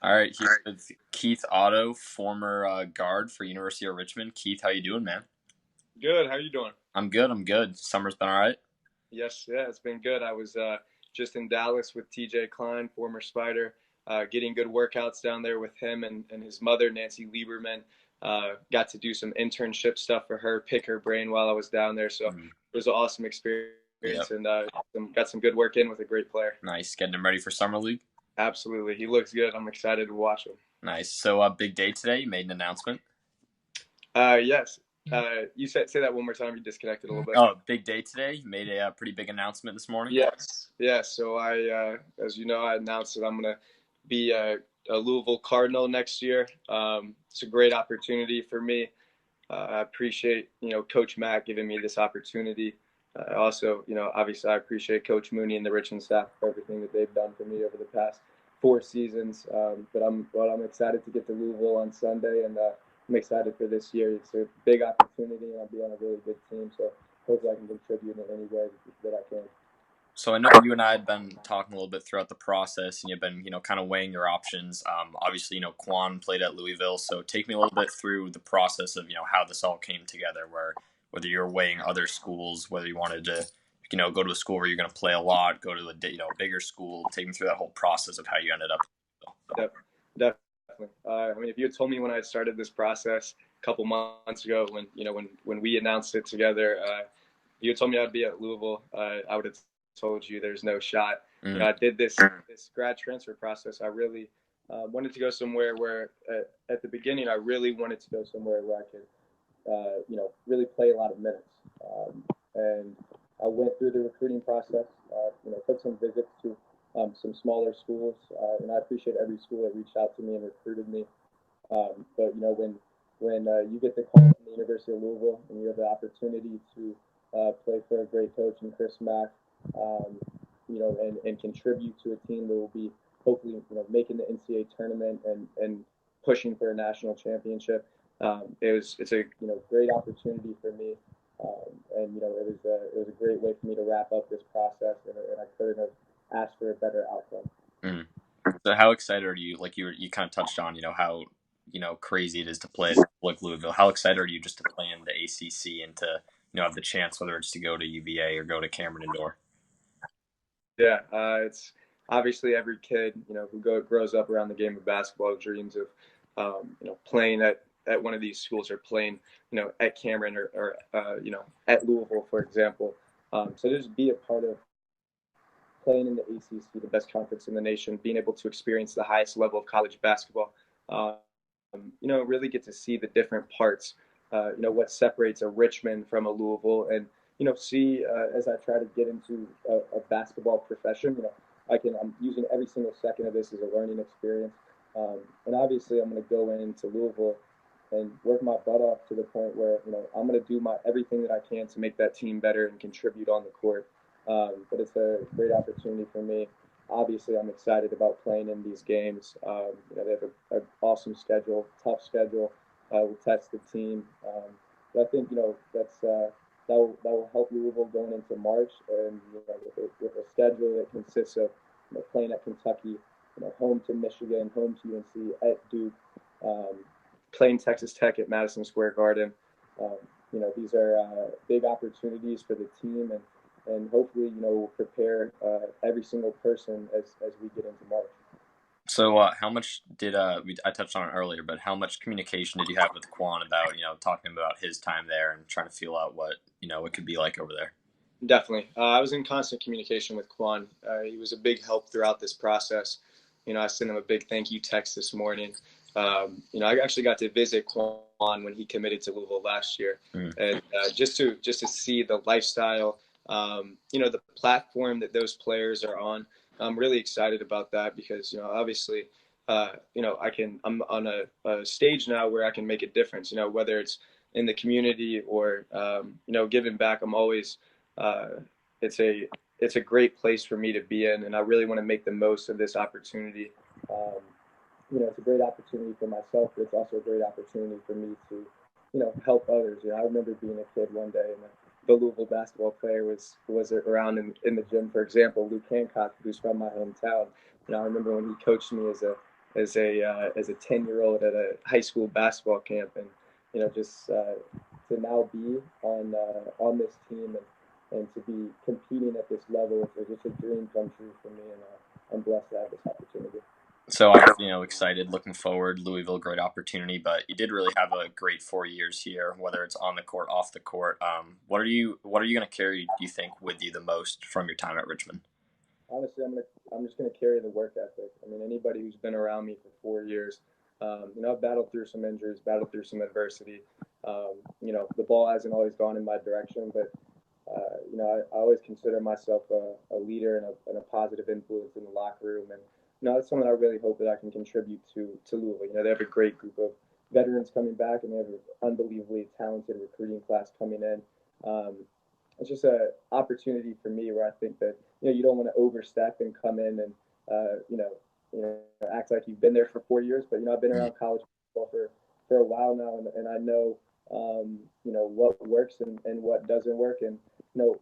All right, he's with Keith Otto, former guard for University of Richmond. Keith, how you doing, man? Good. How you doing? I'm good. I'm good. Summer's been all right. Yes, yeah, it's been good. I was just in Dallas with TJ Klein, former Spider, getting good workouts down there with him and his mother, Nancy Lieberman. Got to do some internship stuff for her, pick her brain while I was down there. So Mm, it was an awesome yep. experience and got some good work in with a great player. Nice. Getting him ready for summer league. Absolutely. He looks good. I'm excited to watch him. Nice. So, big day today. You made an announcement. Yes. You say that one more time. You disconnected a little bit. Oh, big day today. You made a pretty big announcement this morning. Yes, yes. So as you know, I announced that I'm going to be a Louisville Cardinal next year. It's a great opportunity for me. I appreciate, Coach Matt giving me this opportunity. Also, obviously I appreciate Coach Mooney and the Richmond staff for everything that they've done for me over the past 4 seasons. But I'm excited to get to Louisville on Sunday, and I'm excited for this year. It's a big opportunity, and I'll be on a really good team. So hopefully I can contribute in any way that I can. So I know you and I had been talking a little bit throughout the process, and you've been, kind of weighing your options. Obviously, Quan played at Louisville, so take me a little bit through the process of, how this all came together. Where whether you're weighing other schools, whether you wanted to, go to a school where you're going to play a lot, go to a, bigger school. Take me through that whole process of how you ended up. Definitely. I mean, if you had told me when I started this process a couple months ago, when we announced it together, you had told me I'd be at Louisville, I would have told you there's no shot. Mm, I did this grad transfer process. I really wanted to go somewhere where, at the beginning, I really wanted to go somewhere where I could, really play a lot of minutes. And I went through the recruiting process. Took some visits to some smaller schools, and I appreciate every school that reached out to me and recruited me. But when you get the call from the University of Louisville and you have the opportunity to play for a great coach in Chris Mack, and contribute to a team that will be hopefully making the NCAA tournament and pushing for a national championship. It's a great opportunity for me, and it was a great way for me to wrap up this process, and I couldn't have asked for a better outcome. mm. So how excited are you? Like you kind of touched on, how crazy it is to play at like Louisville. How excited are you just to play in the ACC and to have the chance, whether it's to go to UVA or go to Cameron Indoor? Yeah, it's obviously every kid grows up around the game of basketball dreams of playing at one of these schools or playing at Cameron or at Louisville, for example. So to just be a part of playing in the ACC, the best conference in the nation, being able to experience the highest level of college basketball, um, really get to see the different parts, what separates a Richmond from a Louisville, and see as I try to get into a basketball profession, I'm using every single second of this as a learning experience, and obviously I'm going to go into Louisville and work my butt off to the point where I'm going to do my everything that I can to make that team better and contribute on the court. But it's a great opportunity for me. Obviously, I'm excited about playing in these games. They have an awesome schedule, tough schedule. We'll test the team. But I think that will help Louisville going into March, and with a schedule that consists of playing at Kentucky, home to Michigan, home to UNC, at Duke, um, playing Texas Tech at Madison Square Garden. Um, these are big opportunities for the team, and hopefully, we'll prepare every single person as we get into March. So how much did I touched on it earlier, but how much communication did you have with Quan about talking about his time there and trying to feel out what it could be like over there? Definitely. I was in constant communication with Quan. He was a big help throughout this process. I sent him a big thank you text this morning. I actually got to visit Quan when he committed to Louisville last year, Mm. and just to see the lifestyle, the platform that those players are on. I'm really excited about that because obviously, I'm on a stage now where I can make a difference. Whether it's in the community or giving back. I'm always uh, it's a great place for me to be in, and I really want to make the most of this opportunity. Um, it's a great opportunity for myself, but it's also a great opportunity for me to, help others. I remember being a kid one day, and the Louisville basketball player was around in the gym. For example, Luke Hancock, who's from my hometown. I remember when he coached me as a 10-year-old at a high school basketball camp, and just to now be on this team and to be competing at this level is just a dream come true for me, and I'm blessed to have this opportunity. So obviously, excited, looking forward. Louisville, great opportunity, but you did really have a great 4 years here, whether it's on the court, off the court. What are you going to carry? Do you think with you the most from your time at Richmond? Honestly, I'm just gonna carry the work ethic. I mean, anybody who's been around me for 4 years, I've battled through some injuries, battled through some adversity. The ball hasn't always gone in my direction, but I always consider myself a leader and a positive influence in the locker room, and that's something I really hope that I can contribute to Louisville. They have a great group of veterans coming back, and they have an unbelievably talented recruiting class coming in. It's just an opportunity for me where I think that you don't want to overstep and come in and act like you've been there for 4 years. But I've been around college football for a while now, and I know what works and what doesn't work, and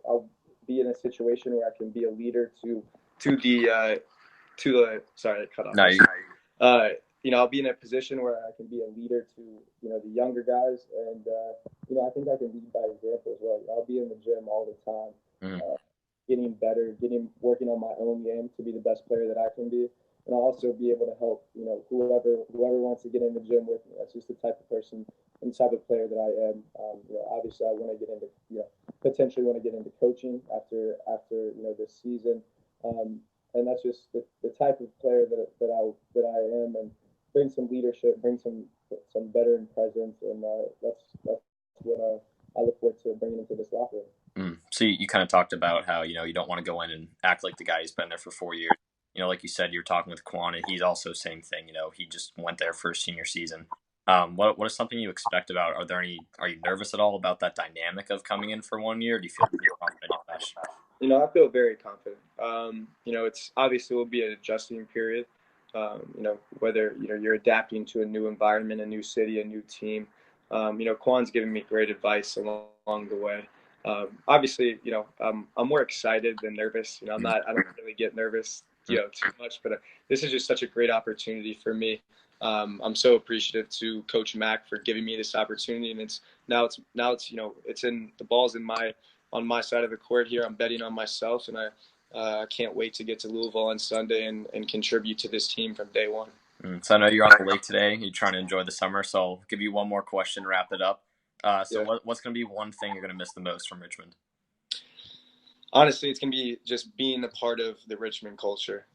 I'll be in a situation where I can be a leader to the sorry, I cut off. No, I'll be in a position where I can be a leader to the younger guys, and I think I can lead by example as well. I'll be in the gym all the time, getting better, working on my own game to be the best player that I can be, and I'll also be able to help whoever wants to get in the gym with me. That's just the type of person and type of player that I am. Obviously, I want to get into potentially want to get into coaching after this season. And that's just the type of player that I am, and bring some leadership, bring some veteran presence, and that's what I look forward to bringing into this locker room. So you kind of talked about how you don't want to go in and act like the guy who's been there for 4 years. Like you said, you're talking with Quan, and he's also same thing. He just went there for his senior season. What is something you expect about? Are you nervous at all about that dynamic of coming in for 1 year? Or do you feel pretty confident in that? I feel very confident. It's obviously will be an adjusting period. Whether you're adapting to a new environment, a new city, a new team. Quan's given me great advice along the way. Obviously, I'm more excited than nervous. I don't really get nervous, too much, but this is just such a great opportunity for me. I'm so appreciative to Coach Mack for giving me this opportunity, and it's it's in the ball's on my side of the court here. I'm betting on myself, and I can't wait to get to Louisville on Sunday and contribute to this team from day one. So I know you're on the lake today. You're trying to enjoy the summer, so I'll give you one more question, wrap it up. What's going to be one thing you're going to miss the most from Richmond? Honestly, it's going to be just being a part of the Richmond culture.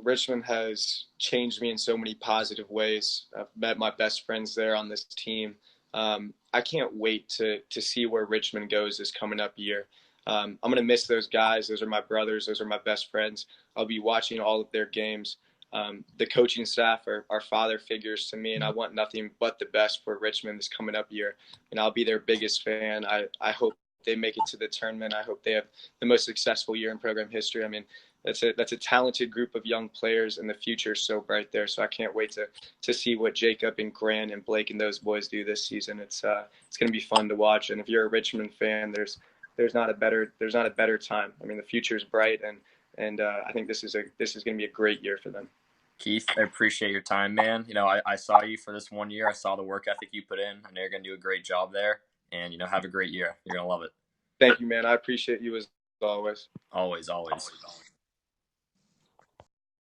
Richmond has changed me in so many positive ways. I've met my best friends there on this team. I can't wait to see where Richmond goes this coming up year. I'm going to miss those guys. Those are my brothers. Those are my best friends. I'll be watching all of their games. The coaching staff are father figures to me, and I want nothing but the best for Richmond this coming up year. And I'll be their biggest fan. I hope they make it to the tournament. I hope they have the most successful year in program history. I mean, that's a talented group of young players, and the future is so bright there. So I can't wait to see what Jacob and Grant and Blake and those boys do this season. It's going to be fun to watch. And if you're a Richmond fan, there's not a better time. I mean, the future is bright, and I think this is going to be a great year for them. Keith, I appreciate your time, man. I saw you for this 1 year. I saw the work ethic you put in. I know you're going to do a great job there, and have a great year. You're going to love it. Thank you, man. I appreciate you as always. Always.